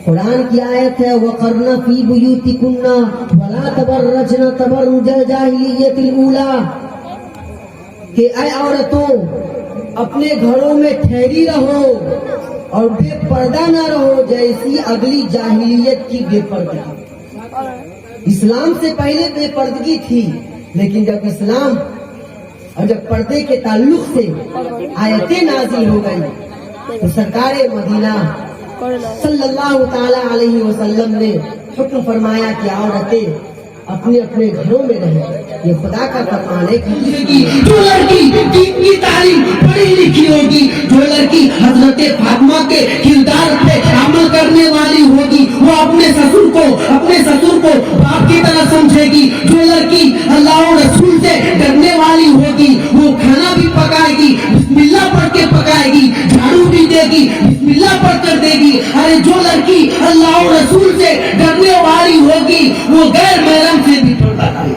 قرآن کی آیت ہے وَقَرْنَ فِي بُيُوتِكُنَّ وَلَا تَبَرَّجْنَ تَبَرُّجَ الْجَاهِلِيَّةِ الْأُولَىٰ، کہ اے عورتوں اپنے گھروں میں ٹھہری رہو اور بے پردہ نہ رہو جیسی اگلی جاہلیت کی بے پردگی. اسلام سے پہلے بے پردگی تھی، لیکن جب اسلام اور جب پردے کے تعلق سے آیتیں نازل ہو گئی تو سرکار مدینہ صلی اللہ تعالی علیہ وسلم نے حکم فرمایا کہ عورتیں اپنے اپنے گھروں میں رہیں. یہ خدا کا فرمان ہے کہ جو لڑکی دین کی تعلیم پڑھی لکھی ہوگی، جو لڑکی حضرت فاطمہ کے کردار پہ عمل کرنے والی ہوگی، وہ اپنے سسر کو باپ کی طرح سمجھے گی. جو لڑکی اللہ اور رسول سے ڈرنے والی ہوگی، وہ کھانا بھی پکائے گی، بسم اللہ پڑھ کے پکائے گی، جھاڑو بھی دے گی، بسم اللہ پڑھ کر دے گی. ارے جو لڑکی اللہ اور رسول سے ڈرنے والی ہوگی وہ غیر محرم سے بھی پردہ کرے.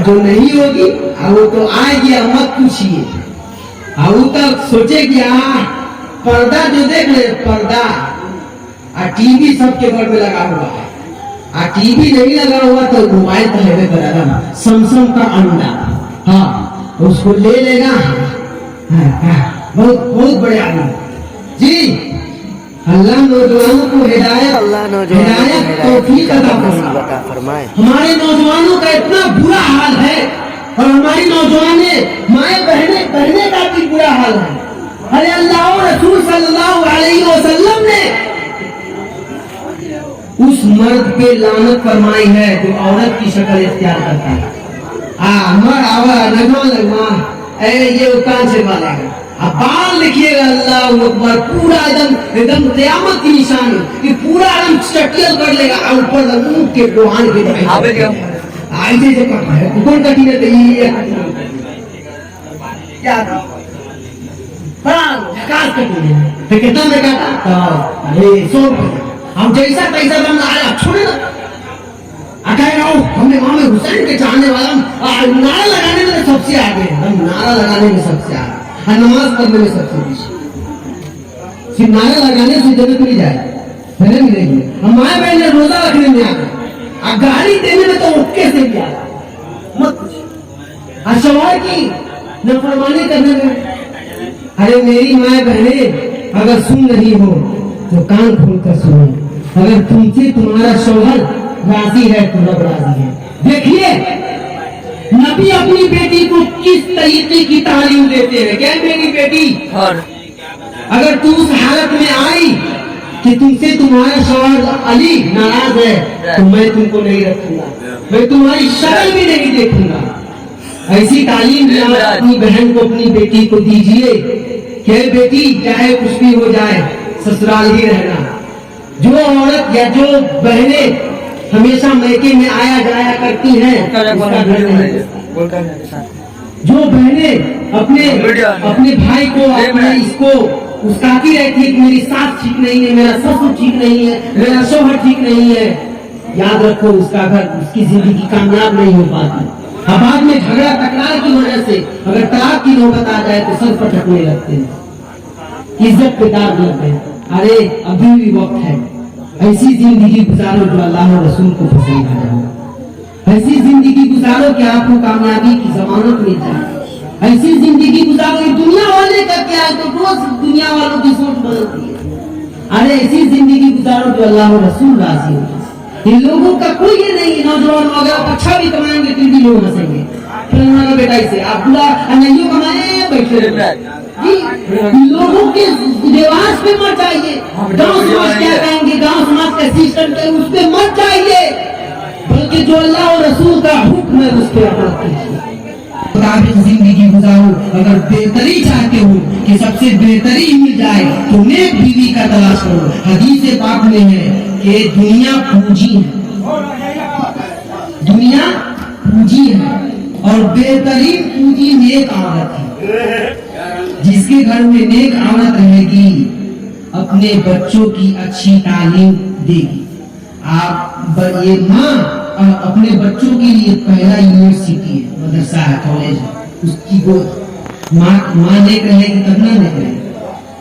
جو نہیں ہوگی وہ تو آئے گی، مت پوچھیے. وہ تک سوچے گی پردہ جو دیکھ لے، پردہ ٹی وی سب کے گھر میں لگا ہوا ہے. ٹی وی نہیں لگا ہوا تو موبائل تو ہے برادر، سمسم کا انڈا، ہاں اس کو لے لے گا. بہت بڑے آدمی جی. اللہ نوجوانوں کو ہدایت توفیق عطا فرمائے. ہمارے نوجوانوں کا اتنا برا حال ہے اور ہماری مائیں بہنیں کا بھی برا حال ہے. ارے اللہ اور رسول صلی اللہ علیہ وسلم نے اس مرد پہ لعنت فرمائی ہے جو عورت کی شکل اختیار کرتا ہے. یہ کان سے والا ہے. اب بال لکھیے گا اللہ اکبر، پورا ایک دم قیامت کی نشانی کہ پورا ایک دم چٹیل کر لے گا. اوپر منہ کے روحان کے ایسے سے کٹ ہے. کون کٹی رہتے کیا کتنا میں کاٹا 100 روپئے. ہم جیسا تیسا بند آیا چھوڑے نا ہم امام حسین کے چاہنے والا. نعرہ لگانے میں سب سے آگے، ہم نعرہ لگانے میں سب سے آگے، نماز پڑھنے میں سب سے پیچھے. صرف نعرہ لگانے سے جنت مل جائے پہلے ملے گی. ہم مائیں بہنیں روزہ رکھنے میں آگے، گالی دینے میں تو اٹھے سے بھی آگے مت پوچھے. شوہر کی نافرمانی کرنے میں. ارے میری مائیں بہنیں اگر سن رہی ہو تو کان کھول کر سنو. اگر تم سے تمہارا شوہر راضی ہے تو رب راضی ہے. دیکھیے نبی اپنی بیٹی کو کس طریقے کی تعلیم دیتے ہیں. کہ میری بیٹی اگر تو اس حالت میں آئی کہ تم سے تمہارا شوہر علی ناراض ہے تو میں تم کو نہیں رکھوں گا, میں تمہاری شکل بھی نہیں دیکھوں گا. ایسی تعلیم آپ اپنی بہن کو, اپنی بیٹی کو دیجیے کہ بیٹی چاہے کچھ بھی ہو جائے سسرال ہی رہنا. جو عورت یا جو بہنیں ہمیشہ میکے میں آیا جایا کرتی ہیں اس کا گھر نہیں بستا. جو بہنیں اپنے بھائی کو, اپنے اس کو اسکاتی رہتی ہے کہ میری ساس ٹھیک نہیں ہے, میرا سسر ٹھیک نہیں ہے, میرا شوہر ٹھیک نہیں ہے, یاد رکھو اس کا گھر, اس کی زندگی کامیاب نہیں ہو پاتی. اب بعد میں جھگڑا تکرار کی وجہ سے اگر طلاق کی نوبت آ جائے تو سر پٹکنے لگتے ہیں, عزت پہ داغ لگتے ہیں. ارے ابھی بھی وقت ہے, ایسی زندگی گزارو جو اللہ اور رسول کو پسند آ جائے. ایسی زندگی گزارو کہ آپ کو کامیابی کی ضمانت مل جائے. ایسی زندگی گزارو, دنیا والے کا کیا ہے تو روز دنیا والوں کی سوچ بدلتی ہے. ارے ایسی زندگی گزارو جو اللہ اور رسول راضی ہو. ان لوگوں کا کوئی یہ نہیں, نوجوان اگر آپ اچھا بھی کمائیں گے پھر بھی لوگ ہنسیں گے. پھر بیٹا اسے آپ برا نہیں کمائے بیٹھے لوگوں کے رواج پہ مت جائیے. گاؤں سماج کیا کہیں گے, گاؤں سماج کا سسٹم کیا اس پہ مت جائیے, بلکہ جو اللہ اور رسول کا حکم ہے اس پہ عمل کیجیے. مطابق زندگی گزارو. اگر بہتری چاہتے ہو کہ سب سے بہتری مل جائے تو نیک بیوی کا تلاش کرو. حدیث پاک میں ہے کہ دنیا پونجی ہے, دنیا پونجی ہے اور بہترین پونجی نیک عورت ہے. جس کے گھر میں نیک عورت رہے گی اپنے بچوں کی اچھی تعلیم دے گی. آپ یہ ماں اپنے بچوں کے لیے پہلا یونیورسٹی ہے, مدرسہ ہے, کالج ہے. اس کی گود ماں دیکھ رہے گی تب نہ دیکھ رہے گی,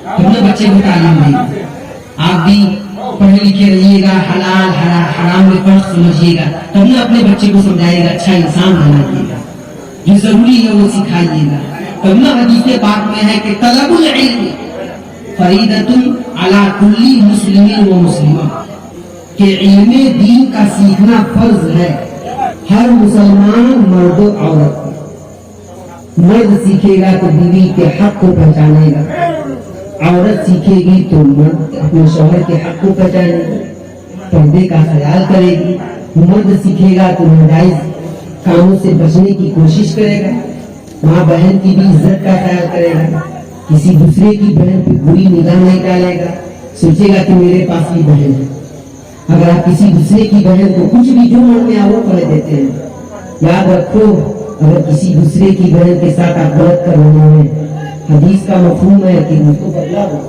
تب نہ بچے کو تعلیم دے گی. آپ بھی پڑھے لکھے رہیے گا, حلال حرام میں فرق سمجھیے گا, تب نہ اپنے بچے کو سمجھائیے گا, اچھا انسان بنائیے گا, جو ضروری ہے وہ سکھائیے گا. تب نہ حدیث پاک میں ہے کہ طلب العلم فریضۃ علی کل مسلم و مسلمہ, کہ علم دین کا سیکھنا فرض ہے ہر مسلمان مرد و عورت پر. مرد سیکھے گا تو بیوی کے حق کو پہچانے گا, عورت سیکھے گی تو مرد اپنے شوہر کے حق کو پہچانے گی, پردے کا خیال کرے گی. مرد سیکھے گا تو ناجائز کاموں سے بچنے کی کوشش کرے گا, ماں بہن کی بھی عزت کا خیال کرے گا, کسی دوسرے کی بہن پہ بری نگاہ نہیں ڈالے گا, سوچے گا کہ میرے پاس بھی بہن ہے. اگر آپ کسی دوسرے کی بہن کو کچھ بھی جو من میں آ وہ کر دیتے ہیں, یاد رکھو اگر کسی دوسرے کی بہن کے ساتھ آپ غلط کر رہے ہیں, حدیث کا مفہوم ہے کہ ان کو بدلا ہو.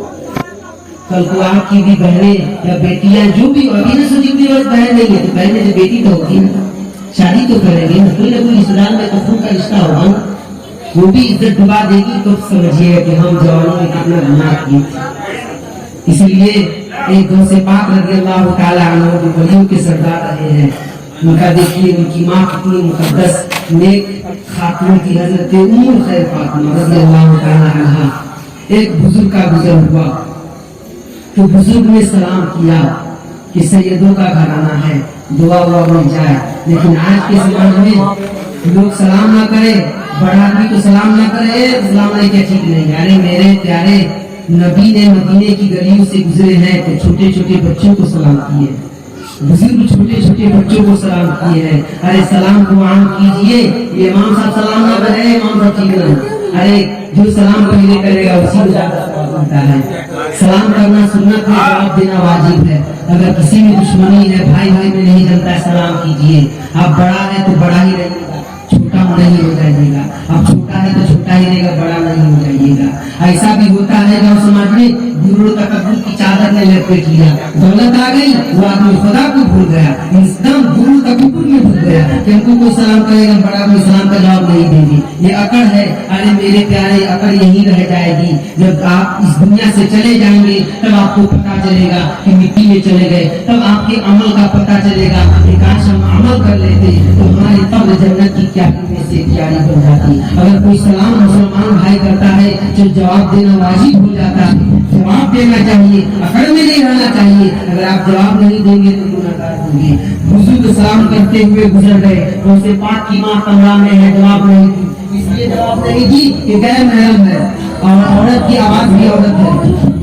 کل کو آپ کی بھی بہنیں یا بیٹیاں جو بھی ابھی نہ سوچی کوئی بس بہن نہیں ہے تو بہن جو بیٹی تو ہوگی نا, شادی تو کریں گے نا, کوئی نہ کوئی رشتے دار میں تو خون کا رشتہ ہوگا نا, وہ بھی عزت ڈبا دے گی تو سمجھیے کہ ہم جوانوں میں کتنا گناہ کیے. اس لیے ایک غوث پاک رضی اللہ تعالیٰ عنہ جو ولیوں کے سردار رہے ہیں, ان کا دیکھیے ان کی ماں کتنی مقدس نیک خاتون کی, حضرت ام خیر فاطمہ رضی اللہ تعالیٰ عنہ. ایک بزرگ کا گزر ہوا تو بزرگ نے سلام کیا کہ سیدوں کا گھرانہ ہے, دعا ہوا مل جائے. لیکن آج کے زمانے میں لوگ سلام نہ کرے, بڑا آدمی تو سلام نہ کرے, سلام نہیں کیا ٹھیک نہیں. ارے میرے پیارے نبی نے مدینے کی گلیوں سے گزرے ہیں تو چھوٹے چھوٹے بچوں کو سلام کیے, بزرگ چھوٹے چھوٹے بچوں کو سلام کیے ہیں. ارے سلام کو عام کیجئے, یہ امام صاحب سلام نہ کرے, امام صاحب ٹھیک نہ. ارے جو سلام پہلے کرے گا اسی کو زیادہ ثواب ملتا ہے. سلام کرنا سنت ہے, جواب دینا واجب ہے. اگر کسی میں دشمنی ہے, بھائی بھائی میں نہیں جلتا ہے, سلام کیجئے. آپ بڑا ہے تو بڑا ہی رہیے گا, چھوٹا نہیں ہو جائیے گا. اب چھوٹا ہے تو چھوٹا ہی رہے گا, بڑا نہیں ہو جائیے گا. ایسا بھی ہوتا ہے گاؤں سماج میں, غرور و تکبر کی چادر نے لپیٹ لیا, دولت آ گئی وہ آدمی خدا کو بھول گیا, ایک دم غرور تکبر میں بھول گیا کہ ہم کو کوئی سلام کرے گا, بڑا کوئی سلام کا جواب نہیں دیں گے. یہ اکڑ ہے. ارے میرے پیارے اکڑ یہی رہ جائے گی, جب آپ اس دنیا سے چلے جائیں گے تب آپ کو پتا چلے گا کہ مٹی میں چلے گئے, تب آپ کے عمل کا پتا چلے گا کہ کاش ہم عمل کر لیتے تو ہماری تب جنت کی کیاری میں سے کیاری بن جاتی. اگر کوئی سلام مسلمان بھائی کرتا ہے تو جواب دینا واجب ہو جاتا ہے, جواب دینا چاہیے, اکڑ میں نہیں رہنا چاہیے. اگر آپ جواب نہیں دیں گے تو گنہگار ہوں گے. بزرگ سلام کرتے ہوئے گزر گئے, غوث پاک کی ماں کمرہ میں ہے, جواب نہیں دی, اس لیے جواب نہیں دی کہ غیر محرم ہے اور عورت کی آواز بھی عورت ہے.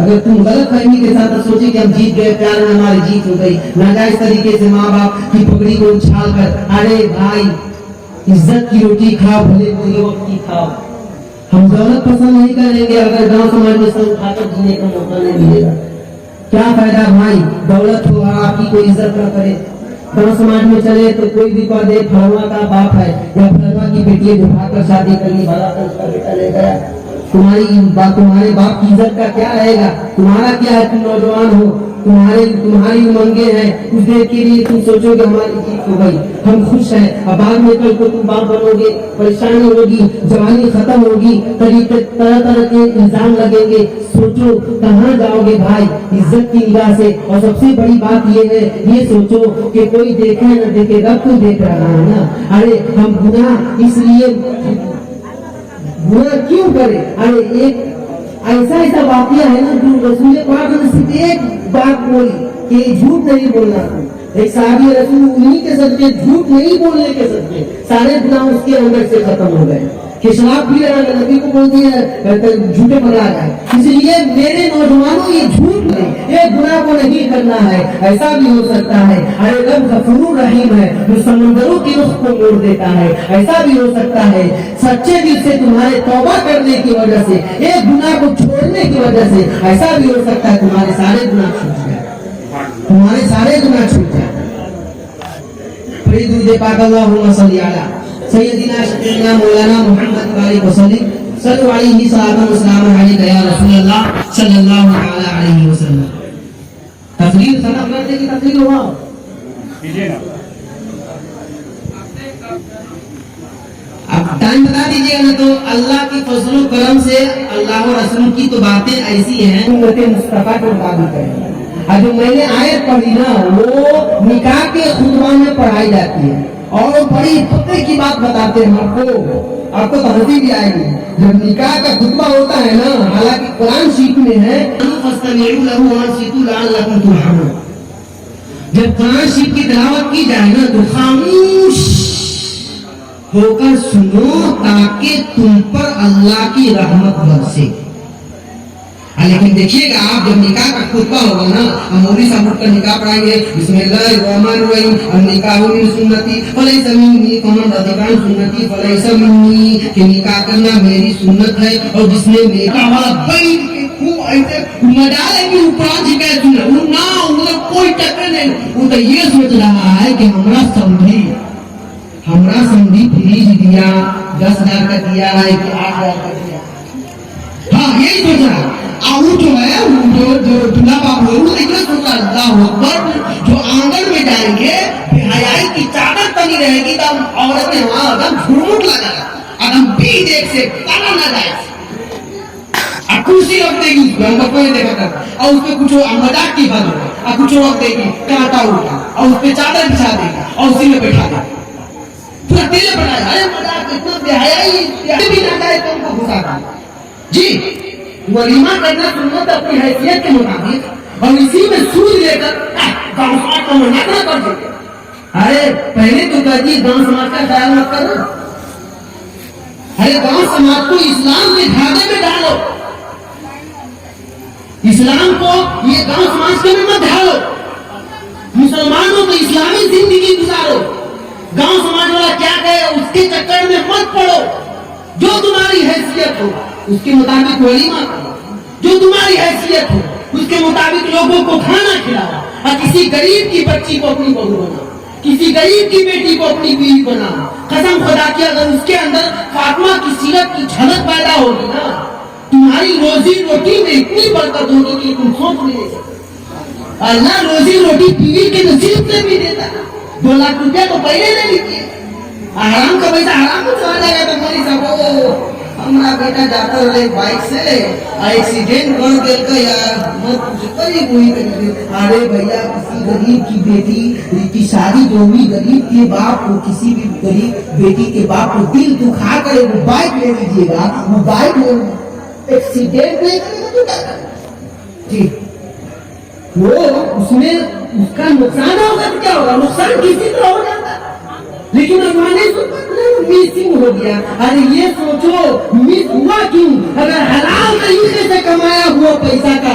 اگر تم غلط فہمی کے ساتھ سوچے کہ ہم جیت گئے، پیار میں ہماری جیت ہو گئی، ناجائز طریقے سے ماں باپ کی پگڑی کو اچھال کر، ارے بھائی عزت کی روٹی کھاؤ، بھلے بری وقت کی کھاؤ. ہم دولت پسند نہیں کریں گے اگر گاؤں سماج میں سر اٹھا کر جینے کا موقع نہیں ملے گا. کیا فائدہ بھائی دولت ہو اور آپ کی کوئی عزت نہ کرے. گاؤں سماج میں چلے تو کوئی بھی کہہ دے فلاں کا باپ ہے یا فلاں کی بیٹی ہے، بٹھا کر شادی کر لی، بھلا تو اس کا بیٹا لے گیا. تمہارے باپ کی عزت کا کیا رہے گا؟ تمہارا کیا ہے؟ تم نوجوان ہو، تمہاری امنگیں ہیں، کچھ دیر کے لیے تم سوچو کہ ہماری جیت ہو گئی، ہم خوش ہیں، اور بعد میں کل کو تم باپ بنو گے، پریشانی ہوگی، جوانی ختم ہوگی، طرح طرح کے الزام لگیں گے. سوچو کہاں جاؤ گے بھائی عزت کی نگاہ سے. اور سب سے بڑی بات یہ ہے، یہ سوچو کہ کوئی دیکھے نہ دیکھے، رب تو دیکھ رہا ہے نا. ارے ہم گناہ اس لیے گناہ کیوں کرے؟ ارے ایک ایسا واقعہ ہے نا جو رسول پاک نے صرف ایک بات بولی کہ جھوٹ نہیں بولنا. ایک صحابی رسول انہی کے صدقے، جھوٹ نہیں بولنے کے صدقے سارے گناہ اس کے اندر سے ختم ہو گئے. کہ شراب پی رہا ہے، نبی کو بول دیا جھوٹے پکڑا جائے. اس لیے میرے نوجوانوں یہ جھوٹ نہیں، یہ گناہ کو نہیں کرنا ہے. ایسا بھی ہو سکتا ہے ارے رب غفور رحیم ہے جو سمندروں کی رخ کو موڑ دیتا ہے. ایسا بھی ہو سکتا ہے سچے دل سے تمہارے توبہ کرنے کی وجہ سے، ایک گناہ کو چھوڑنے کی وجہ سے، ایسا بھی ہو سکتا ہے تمہارے سارے گناہ چھوٹ جائے، تمہارے سارے گناہ چھوٹ جائے. فرید پاک اللہم صلی علی سیدنا شفیعنا مولانا محمد علیہ وسلم صلو علیہ صلاۃ و سلام علیک یا رسول اللہ صلی اللہ علیہ وسلم. تقریر ختم کرنے کی تقریر ہوا اب ٹائم بتا دیجیے گا نا. تو اللہ کی فضل و کرم سے اللہ و رسول کی تو باتیں ایسی ہیں امت مصطفیٰ کے مطابق ہے. اور جو میں نے آیت پڑھی نا وہ نکاح کے خطبہ میں پڑھائی جاتی ہے اور بڑی فکر کی بات بتاتے ہیں آپ کو ہنسی بھی آئے گی. جب نکاح کا خطبہ ہوتا ہے نا، حالانکہ قرآن شریف میں ہے جب قرآن شریف کی تلاوت کی جائے نا تو خاموش ہو کر سنو تاکہ تم پر اللہ کی رحمت برسے. لیکن دیکھیے گا آپ جب نکاح کا خطبہ ہوگا نا، ہم مولوی صاحب اٹھ کر نکاح پڑھائیں گے بسم اللہ الرحمن الرحیم النکاح من سنتی فلیس منی فمن رغب عن سنتی فلیس منی. کہ نکاح کرنا میری سنت ہے اور جس نے نکاح والا بڑی خوب ایسے مڈالے کی اوپر جگہ سنا وہ نہ مطلب کوئی ٹکر نہیں. وہ تو یہ سوچ رہا ہے کہ ہمارا سمجھی فریج دیا 10,000 کا دیا ہے کہ 8,000 کا دیا. ہاں یہی سوچ رہا ہے. وہ جو ہے جو دلہا باپ ہے وہ اتنا سوچا اللہ اکبر جو آنگن میں جائیں گے بے حیائی کی چادر تنی رہے گی تو عورتیں وہاں اگر جھرمٹ لگا اگر بھی دیکھ سے تانا نہ جائے اور کرسی رکھ دے گی اس پہ ہم کو کوئی دیکھا کرتا اور اس پہ کچھ مذاق کی بات ہوگا اور کچھ رکھ دے گی کانٹا اٹھا اور اس پہ چادر بچھا دے گی اور اسی میں بیٹھا دے گی پورا دل بڑھایا ارے مذاق اتنا بے حیائی بھی نہ جائے تو ان کو گھسا دے. جی ولیمہ کرنا سنت اپنی حیثیت کے مطابق اور اسی میں سود لے کر گاؤں سماج کا منع نہ کر دیتے. ارے پہلے تو کہتی گاؤں سماج کا خیال مت کرو. ارے گاؤں سماج کو اسلام کے دھاگے میں ڈالو، اسلام کو یہ گاؤں سماج کے میں مت ڈالو. مسلمانوں کو اسلامی زندگی گزارو. گاؤں سماج والا کیا کہے اس کے چکر میں مت پڑو. جو تمہاری حیثیت ہو اس کے مطابق ولیمہ کرو، جو تمہاری حیثیت ہو اس کے مطابق لوگوں کو کھانا کھلاؤ اور کسی غریب کی بچی کو اپنی بہو بناؤ، کسی غریب کی بیٹی کو اپنی بیوی بناؤ. قسم خدا کی اگر اس کے اندر فاطمہ کی سیرت کی جھلک پیدا ہوگی نا تمہاری روزی روٹی میں اتنی برکت ہوگی کہ تم سوچ نہیں سکتے. اللہ روزی روٹی بیوی کے نصیب سے بھی دیتا ہے. 2 لاکھ روپیہ تو پہلے نہیں لیتے، حرام کا پیسہ حرام میں چلا جائے گا. تو مری صاحب ہمارا بیٹا جاتا رہے بائک سے ایکسیڈنٹ کر دل کا یار مت قریب ہوئی کریب. ارے بھیا کسی غریب کی بیٹی کی شادی جو ہوئی غریب کے باپ کو کسی بھی غریب بیٹی کے باپ کو دل دکھا کر وہ بائک لے لیجیے گا، وہ بائک ایکسیڈنٹ نہیں کرے گا تو کیا کرے گا؟ جی وہ اس میں اس کا نقصان ہوگا تو کیا ہوگا؟ نقصان کسی طرح ہو جاتا ہے. لیکن مسنگ ہو گیا. ارے یہ سوچو مس ہوا کیوں؟ اگر حلال طریقے سے کمایا ہوا پیسہ کا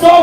100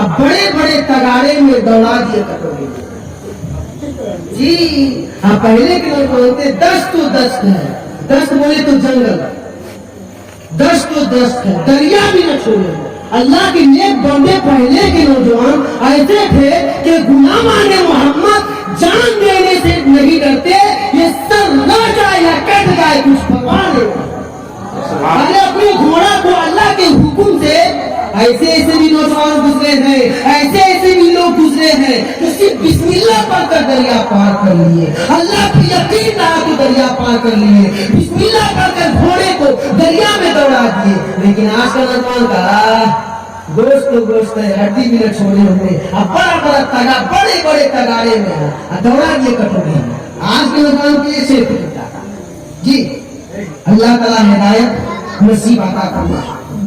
اب بڑے بڑے تگاڑے میں دوڑا دیا کٹوری جی. ہاں پہلے کے لوگ بولتے دست تو دست ہے, دست بولے تو جنگل, دست تو دست ہے, دریا بھی نہ چھوڑے. اللہ کے نیک بندے پہلے کے نوجوان ایسے تھے کہ غلامان محمد جان دینے سے نہیں ڈرتے, یہ سر نہ جائے یا کٹ جائے کچھ پرواہ نہیں. ارے اپنے گھوڑا کو اللہ کے حکم سے ایسے ایسے بھی نوجوان گزرے ہیں, ایسے ایسے بھی لوگ گزرے ہیں جو صرف بسم اللہ پڑھ کر دریا پار کر لیے, اللہ کی یقین لا کے دریا پار کر لیے, بسم اللہ پڑھ کر گھوڑے کو دریا میں دوڑا دیے. لیکن آج کا نوجوان کا گوشت تو گوشت ہے, ہڈی بھی نہ چھوڑے ہوئے, اب بڑا بڑا تگا بڑے بڑے تگاڑے میں دوڑا دیے کٹوری. آج کے نوجوان کو یہ صرف جی اللہ تعالیٰ ہدایت نصیب عطا فرمائے.